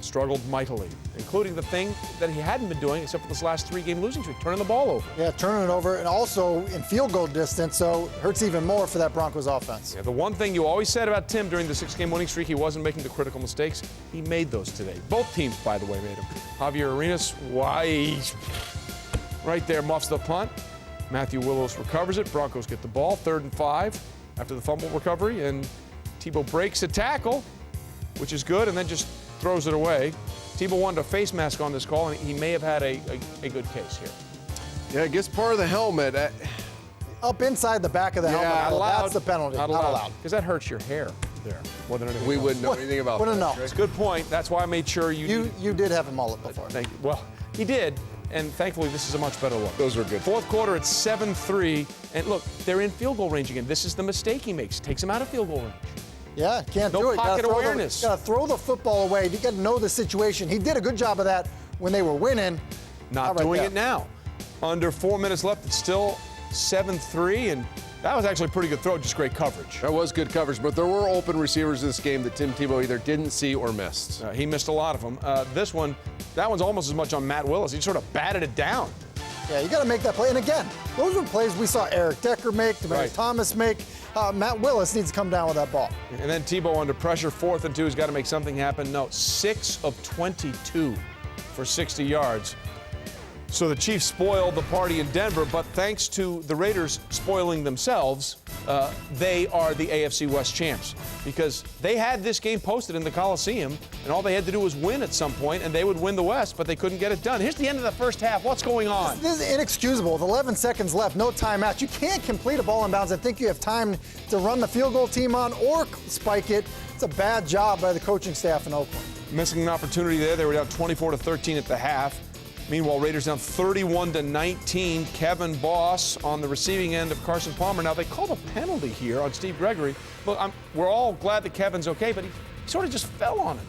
Struggled mightily, including the thing that he hadn't been doing except for this last 3-game losing streak, turning the ball over. Yeah, turning it over, and also in field goal distance, so hurts even more for that Broncos offense. Yeah, the one thing you always said about Tim during the 6-game winning streak, he wasn't making the critical mistakes. He made those today. Both teams, by the way, made them. Javier Arenas, right there, muffs the punt. Matthew Willis recovers it. Broncos get the ball, 3rd and 5 after the fumble recovery, and Tebow breaks a tackle, which is good, and then just throws it away. Tebow wanted a face mask on this call, and he may have had a good case here. Yeah, it gets part of the helmet. Up inside the back of the helmet, Not allowed. that's the penalty. Not allowed. Because that hurts your hair there more than anything We else. wouldn't know anything about Wouldn't that. know. It's a good point. That's why I made sure You did have a mullet before. Thank you. Well, he did, and thankfully this is a much better look. Those are good. 4th quarter, it's 7-3, and look, they're in field goal range again. This is the mistake he makes. Takes him out of field goal range. Yeah, can't No do it. pocket awareness. You got to throw the football away. You got to know the situation. He did a good job of that when they were winning. Not doing it now. Under 4 minutes left, it's still 7-3, and that was actually a pretty good throw, just great coverage. That was good coverage, but there were open receivers in this game that Tim Tebow either didn't see or missed. He missed a lot of them. This one, That one's almost as much on Matt Willis. He sort of batted it down. Yeah, you got to make that play. And again, those were plays we saw Eric Decker make, Demaryius Right. Thomas make. Matt Willis needs to come down with that ball. And then Tebow under pressure, 4th and 2. He's got to make something happen. No, 6 of 22 for 60 yards. So the Chiefs spoiled the party in Denver, but thanks to the Raiders spoiling themselves, they are the AFC West champs because they had this game posted in the Coliseum, and all they had to do was win at some point, and they would win the West, but they couldn't get it done. Here's the end of the first half. What's going on? This is inexcusable. With 11 seconds left, no timeout. You can't complete a ball in bounds. I think you have time to run the field goal team on or spike it. It's a bad job by the coaching staff in Oakland. Missing an opportunity there. They were down 24-13 at the half. Meanwhile, Raiders down 31-19. Kevin Boss on the receiving end of Carson Palmer. Now, they called a penalty here on Steve Gregory. Look, we're all glad that Kevin's okay, but he sort of just fell on it,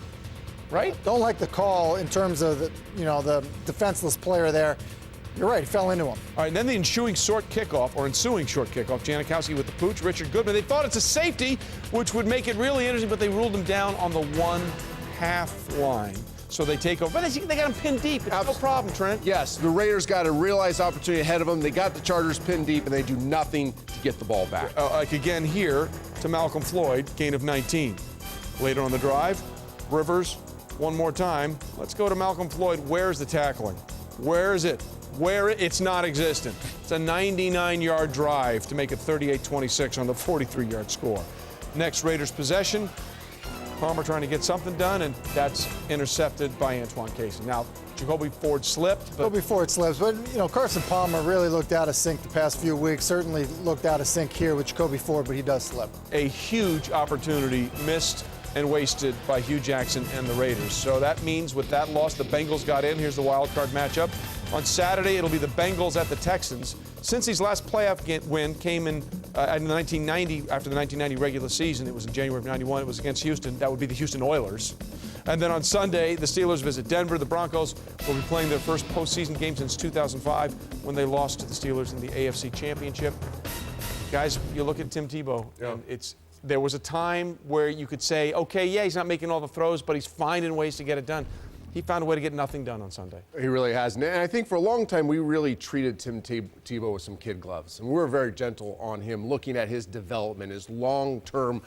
right? Don't like the call in terms of the defenseless player there. You're right, he fell into him. All right, and then the ensuing short kickoff, Janikowski with the pooch, Richard Goodman. They thought it's a safety, which would make it really interesting, but they ruled him down on the 1/2 line. So they take over. But they got him pinned deep. It's no problem, Trent. Yes, the Raiders got a realized opportunity ahead of them. They got the Chargers pinned deep, and they do nothing to get the ball back. Like again here to Malcolm Floyd, gain of 19. Later on the drive, Rivers, one more time. Let's go to Malcolm Floyd. Where's the tackling? Where is it? It's not existent. It's a 99-yard drive to make it 38-26 on the 43-yard score. Next Raiders possession. Palmer trying to get something done, and that's intercepted by Antoine Casey. Now, Jacoby Ford slipped. Jacoby Ford slips, but Carson Palmer really looked out of sync the past few weeks. Certainly looked out of sync here with Jacoby Ford, but he does slip. A huge opportunity missed and wasted by Hugh Jackson and the Raiders. So that means with that loss, the Bengals got in. Here's the wild card matchup. On Saturday, it'll be the Bengals at the Texans. Since his last playoff win came in after the 1990 regular season, it was in January of 91, it was against Houston. That would be the Houston Oilers. And then on Sunday, the Steelers visit Denver. The Broncos will be playing their first postseason game since 2005 when they lost to the Steelers in the AFC Championship. Guys, you look at Tim Tebow, and there was a time where you could say, okay, yeah, he's not making all the throws, but he's finding ways to get it done. He found a way to get nothing done on Sunday. He really has. And I think for a long time, we really treated Tim Tebow with some kid gloves. And we were very gentle on him, looking at his development, his long-term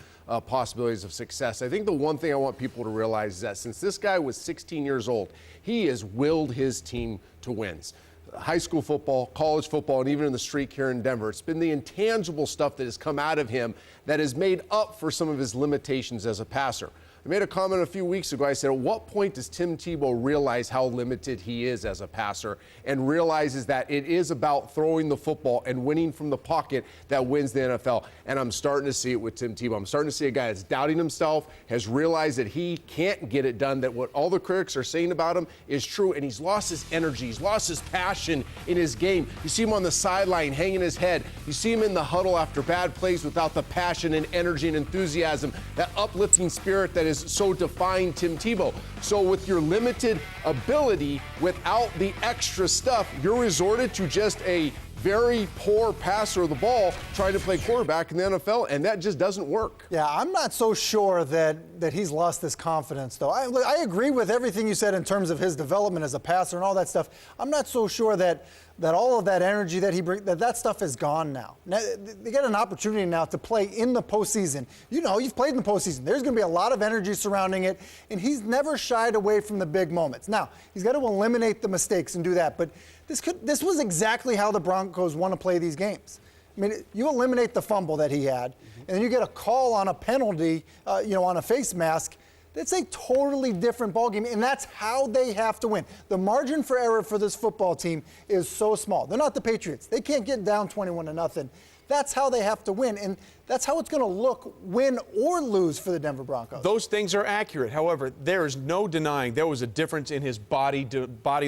possibilities of success. I think the one thing I want people to realize is that since this guy was 16 years old, he has willed his team to wins. High school football, college football, and even in the streak here in Denver. It's been the intangible stuff that has come out of him that has made up for some of his limitations as a passer. I made a comment a few weeks ago. I said, at what point does Tim Tebow realize how limited he is as a passer and realizes that it is about throwing the football and winning from the pocket that wins the NFL? And I'm starting to see it with Tim Tebow. I'm starting to see a guy that's doubting himself, has realized that he can't get it done, that what all the critics are saying about him is true, and he's lost his energy. He's lost his passion in his game. You see him on the sideline hanging his head. You see him in the huddle after bad plays without the passion and energy and enthusiasm, that uplifting spirit that is so defying Tim Tebow. So with your limited ability, without the extra stuff, you're resorted to just a very poor passer of the ball trying to play quarterback in the NFL, and that just doesn't work. Yeah, I'm not so sure that he's lost his confidence, though. I agree with everything you said in terms of his development as a passer and all that stuff. I'm not so sure that all of that energy that he brings, that stuff is gone now. They get an opportunity now to play in the postseason. You've played in the postseason. There's going to be a lot of energy surrounding it, and he's never shied away from the big moments. Now, he's got to eliminate the mistakes and do that, but this was exactly how the Broncos want to play these games. I mean, you eliminate the fumble that he had, and then you get a call on a penalty, on a face mask. It's a totally different ballgame, and that's how they have to win. The margin for error for this football team is so small. They're not the Patriots. They can't get down 21-0. That's how they have to win, and that's how it's going to look, win or lose for the Denver Broncos. Those things are accurate. However, there is no denying there was a difference in his body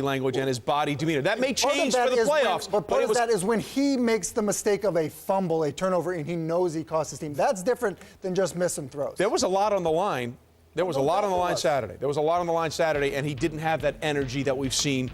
language and his body demeanor. That may change for the playoffs. But part of that is when he makes the mistake of a fumble, a turnover, and he knows he cost his team. That's different than just missing throws. There was a lot on the line. There was a lot on the line Saturday. There was a lot on the line Saturday, and he didn't have that energy that we've seen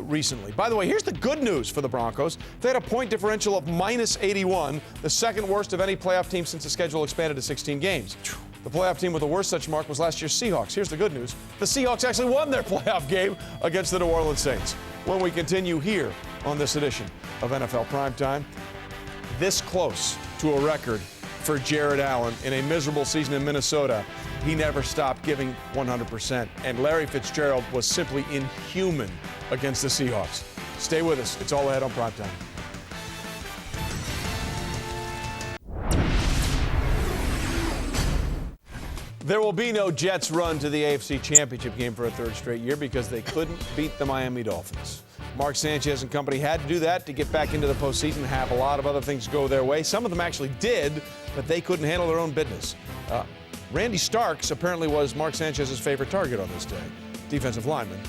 recently. By the way, here's the good news for the Broncos. They had a point differential of -81, the second worst of any playoff team since the schedule expanded to 16 games. The playoff team with the worst such mark was last year's Seahawks. Here's the good news. The Seahawks actually won their playoff game against the New Orleans Saints. When we continue here on this edition of NFL Primetime, this close to a record for Jared Allen in a miserable season in Minnesota. He never stopped giving 100%. And Larry Fitzgerald was simply inhuman against the Seahawks. Stay with us. It's all ahead on Primetime. There will be no Jets run to the AFC Championship game for a third straight year because they couldn't beat the Miami Dolphins. Mark Sanchez and company had to do that to get back into the postseason and have a lot of other things go their way. Some of them actually did, but they couldn't handle their own business. Randy Starks apparently was Mark Sanchez's favorite target on this day, defensive lineman.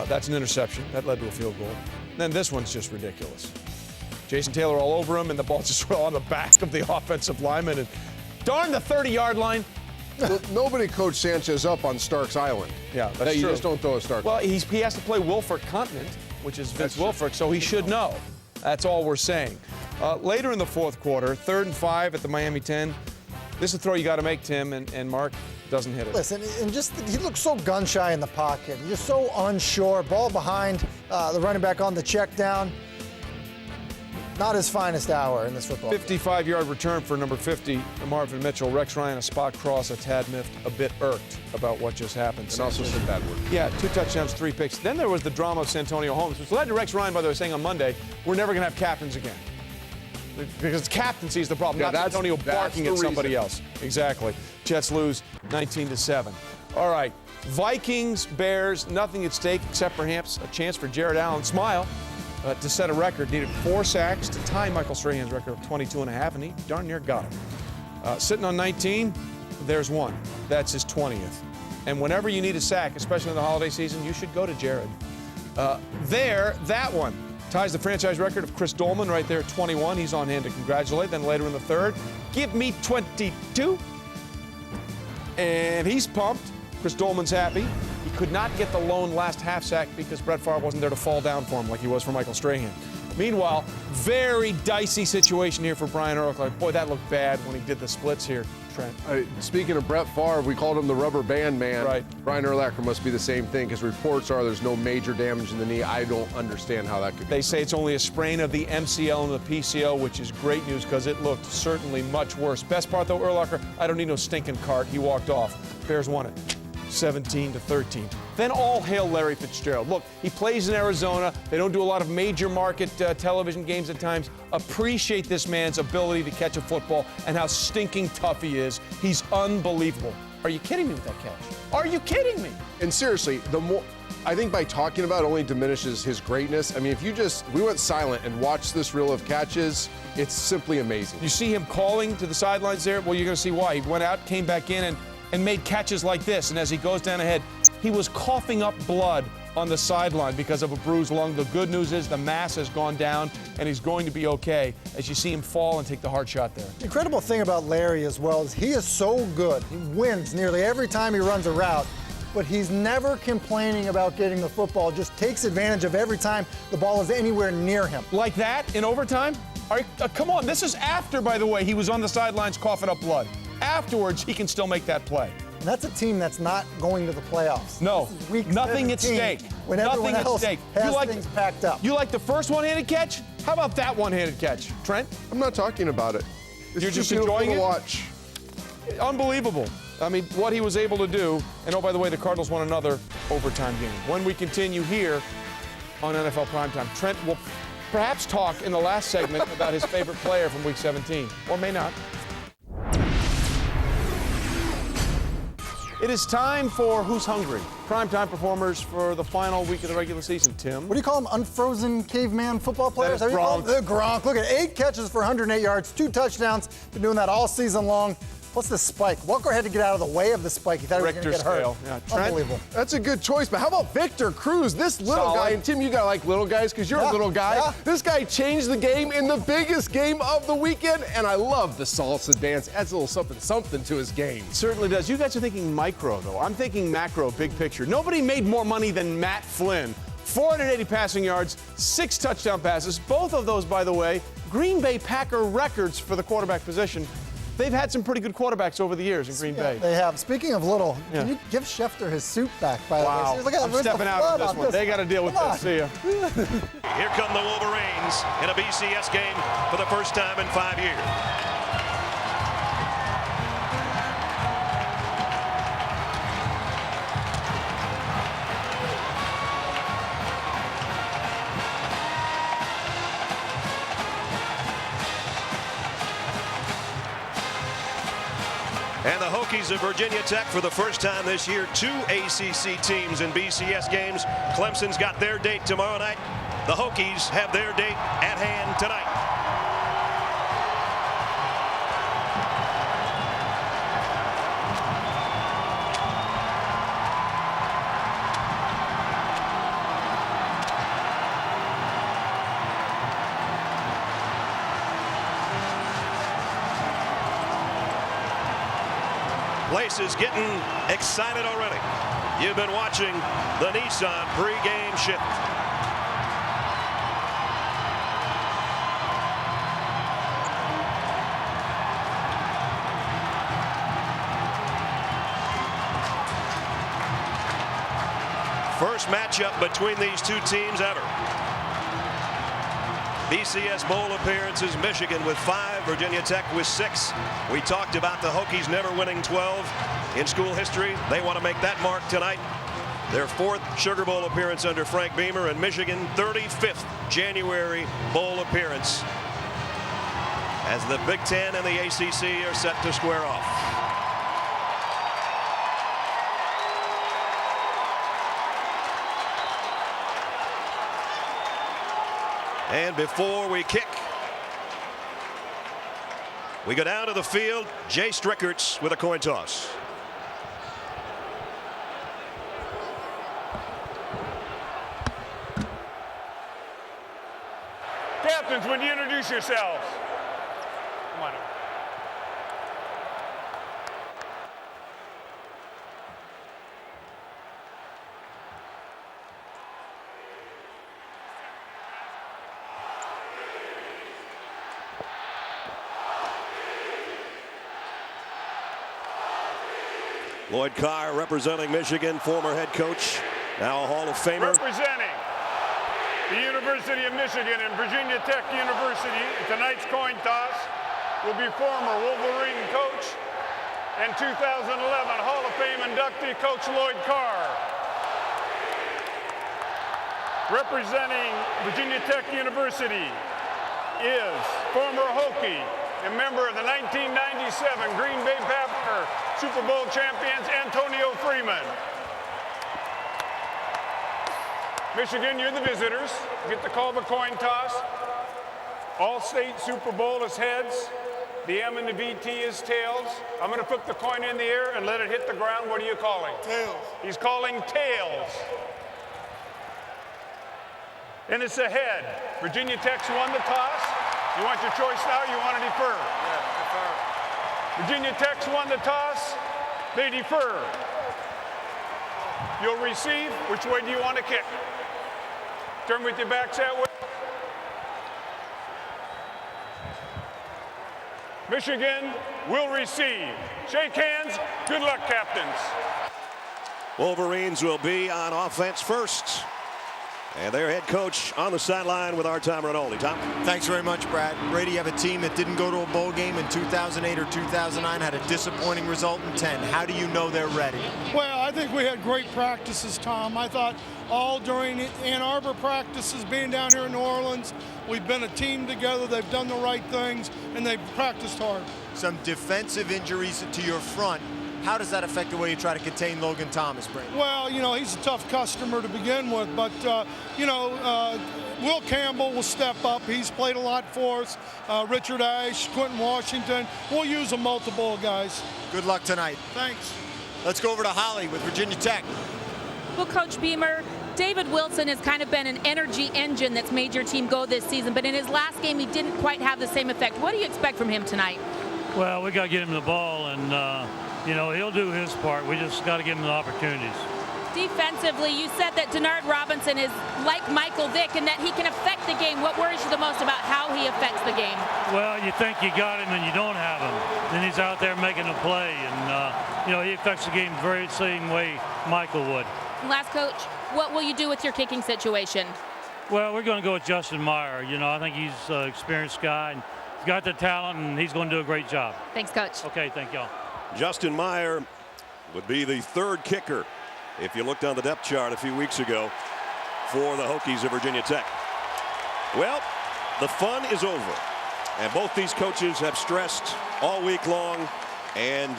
That's an interception. That led to a field goal. And then this one's just ridiculous. Jason Taylor all over him, and the ball just fell on the back of the offensive lineman. And darn the 30-yard line. Well, nobody coached Sanchez up on Starks Island. Yeah, that's you true. just don't throw a Starks. Well, he has to play Wilfork Continent, which is Vince Wilfork, so he should know. That's all we're saying. Later in the fourth quarter, 3rd and 5 at the Miami 10. This is a throw you got to make, Tim, and Mark doesn't hit it. Listen, and just he looks so gun-shy in the pocket. He's just so unsure. Ball behind the running back on the check down. Not his finest hour in this football game. 55-yard return for number 50, Marvin Mitchell. Rex Ryan, a spot cross, a tad miffed, a bit irked about what just happened. And also some bad work. Yeah, 2 touchdowns, 3 picks. Then there was the drama of Santonio Holmes, which led to Rex Ryan, by the way, saying on Monday, we're never going to have captains again. Because captaincy is the problem, not Antonio barking at somebody else. Exactly. Jets lose 19-7. All right, Vikings, Bears, nothing at stake except perhaps a chance for Jared Allen. Smile. To set a record, needed 4 sacks to tie Michael Strahan's record of 22.5, and he darn near got him. Sitting on 19, there's 1. That's his 20th. And whenever you need a sack, especially in the holiday season, you should go to Jared. That one ties the franchise record of Chris Dolman right there at 21. He's on hand to congratulate. Then later in the third, give me 22. And he's pumped. Chris Dolman's happy. He could not get the lone last half sack because Brett Favre wasn't there to fall down for him like he was for Michael Strahan. Meanwhile, very dicey situation here for Brian Urlacher. Boy, that looked bad when he did the splits here, Trent. Speaking of Brett Favre, we called him the rubber band man. Right. Brian Urlacher must be the same thing because reports are there's no major damage in the knee. I don't understand how that could be. They say it's only a sprain of the MCL and the PCL, which is great news because it looked certainly much worse. Best part, though, Urlacher, I don't need no stinking cart. He walked off. Bears won it. 17-13. Then all hail Larry Fitzgerald. Look, he plays in Arizona. They don't do a lot of major market television games at times. Appreciate this man's ability to catch a football and how stinking tough he is. He's unbelievable. Are you kidding me with that catch? Are you kidding me? And seriously, I think by talking about it only diminishes his greatness. I mean, if we went silent and watched this reel of catches, it's simply amazing. You see him calling to the sidelines there? Well, you're going to see why. He went out, came back in, and made catches like this. And as he goes down ahead, he was coughing up blood on the sideline because of a bruised lung. The good news is the mass has gone down, and he's going to be okay as you see him fall and take the hard shot there. The incredible thing about Larry as well is he is so good. He wins nearly every time he runs a route, but he's never complaining about getting the football, just takes advantage of every time the ball is anywhere near him. Like that in overtime? Come on, this is after, by the way, he was on the sidelines coughing up blood. Afterwards, he can still make that play. And that's a team that's not going to the playoffs. No, nothing at stake. When everyone nothing else at stake. has things packed up. You like the first one-handed catch? How about that one-handed catch, Trent? I'm not talking about it. You're just enjoying it? To watch. Unbelievable. I mean, what he was able to do. And oh, by the way, the Cardinals won another overtime game. When we continue here on NFL Primetime, Trent will perhaps talk in the last segment about his favorite player from Week 17, or may not. It is time for Who's Hungry? Primetime performers for the final week of the regular season. Tim? What do you call them? Unfrozen caveman football players? That is Gronk. The Gronk. Look at 8 catches for 108 yards, 2 touchdowns. Been doing that all season long. What's the spike? Walker had to get out of the way of the spike. He thought he was going to get hurt. Yeah. Trent? Unbelievable. That's a good choice, but how about Victor Cruz? This little Solid. guy, and Tim, you gotta like little guys because you're a little guy. Yeah. This guy changed the game in the biggest game of the weekend, and I love the salsa dance. Adds a little something to his game. Certainly does. You guys are thinking micro, though. I'm thinking macro, big picture. Nobody made more money than Matt Flynn. 480 passing yards, 6 touchdown passes. Both of those, by the way, Green Bay Packer records for the quarterback position. they've had some pretty good quarterbacks over the years in Green Bay. They have. Speaking of little, can you give Schefter his suit back, by the way? Wow. Look at I'm stepping out on this one. They got to deal with this. See ya. Here come the Wolverines in a BCS game for the first time in 5 years. And the Hokies of Virginia Tech for the first time this year, 2 ACC teams in BCS games. Clemson's got their date tomorrow night. The Hokies have their date at hand tonight. Place is getting excited already. You've been watching the Nissan pregame shift. First matchup between these two teams ever. BCS Bowl appearances, Michigan with 5, Virginia Tech with 6. We talked about the Hokies never winning 12 in school history. They want to make that mark tonight. Their 4th Sugar Bowl appearance under Frank Beamer, and Michigan 35th January Bowl appearance as the Big Ten and the ACC are set to square off. And before we kick, we go down to the field. Jay Strickerts with a coin toss. Captains, would you introduce yourselves? Come on up. Lloyd Carr representing Michigan, former head coach, now a Hall of Famer. Representing the University of Michigan and Virginia Tech University, tonight's coin toss will be former Wolverine coach and 2011 Hall of Fame inductee Coach Lloyd Carr. Representing Virginia Tech University is former Hokie and member of the 1997 Green Bay Packers Super Bowl champions Antonio Freeman. Michigan, you're the visitors. You get to call the coin toss. All-State Super Bowl is heads. The M and the VT is tails. I'm going to put the coin in the air and let it hit the ground. What are you calling? Tails. He's calling tails. And it's a head. Virginia Tech's won the toss. You want your choice now, or you want to defer? Yeah, defer. Virginia Tech's won the toss. They defer. You'll receive. Which way do you want to kick? Turn with your backs that way. Michigan will receive. Shake hands. Good luck, captains. Wolverines will be on offense first. And their head coach on the sideline with our timer and only. Tom? Thanks very much, Brad. Brady, you have a team that didn't go to a bowl game in 2008 or 2009, had a disappointing result in 10. How do you know they're ready? Well, I think we had great practices, Tom. I thought all during Ann Arbor practices, being down here in New Orleans, we've been a team together. They've done the right things, and they've practiced hard. Some defensive injuries to your front. How does that affect the way you try to contain Logan Thomas, Brady? Well, you know, he's a tough customer to begin with, but, Will Campbell will step up. He's played a lot for us. Richard Ashe, Quentin Washington. We'll use a multiple guys. Good luck tonight. Thanks. Let's go over to Holly with Virginia Tech. Well, Coach Beamer, David Wilson has kind of been an energy engine that's made your team go this season, but in his last game, he didn't quite have the same effect. What do you expect from him tonight? Well, we got to get him the ball, and he'll do his part. We just got to give him the opportunities. Defensively, you said that Denard Robinson is like Michael Vick and that he can affect the game, what worries you the most about how he affects the game? Well, you think you got him and you don't have him. Then he's out there making a play, and you know, he affects the game the very same way Michael would. And last, Coach, what will you do with your kicking situation? Well, we're going to go with Justin Meyer. You know, I think he's an experienced guy, and he's got the talent, and he's going to do a great job. Thanks, Coach. Okay, thank y'all. Justin Meyer would be the third kicker, if you looked on the depth chart a few weeks ago, for the Hokies of Virginia Tech. Well, the fun is over, and both these coaches have stressed all week long and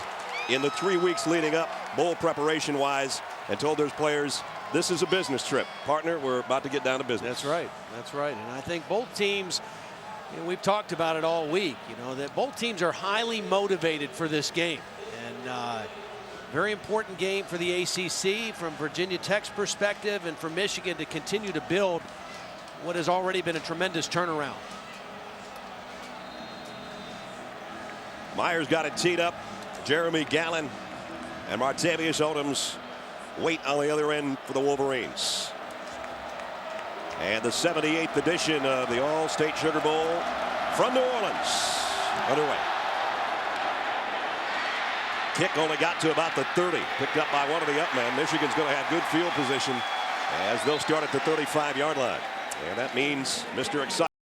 in the 3 weeks leading up, bowl preparation wise, and told their players, this is a business trip. Partner, we're about to get down to business. That's right. That's right. And I think both teams, you know, we've talked about it all week, you know, that both teams are highly motivated for this game. And very important game for the ACC from Virginia Tech's perspective, and for Michigan to continue to build what has already been a tremendous turnaround. Myers got it teed up. Jeremy Gallon and Martavius Odoms wait on the other end for the Wolverines. And the 78th edition of the All-State Sugar Bowl from New Orleans underway. Kick only got to about the 30, picked up by one of the up men. Michigan's going to have good field position as they'll start at the 35-yard line. And that means Mr. Excitement.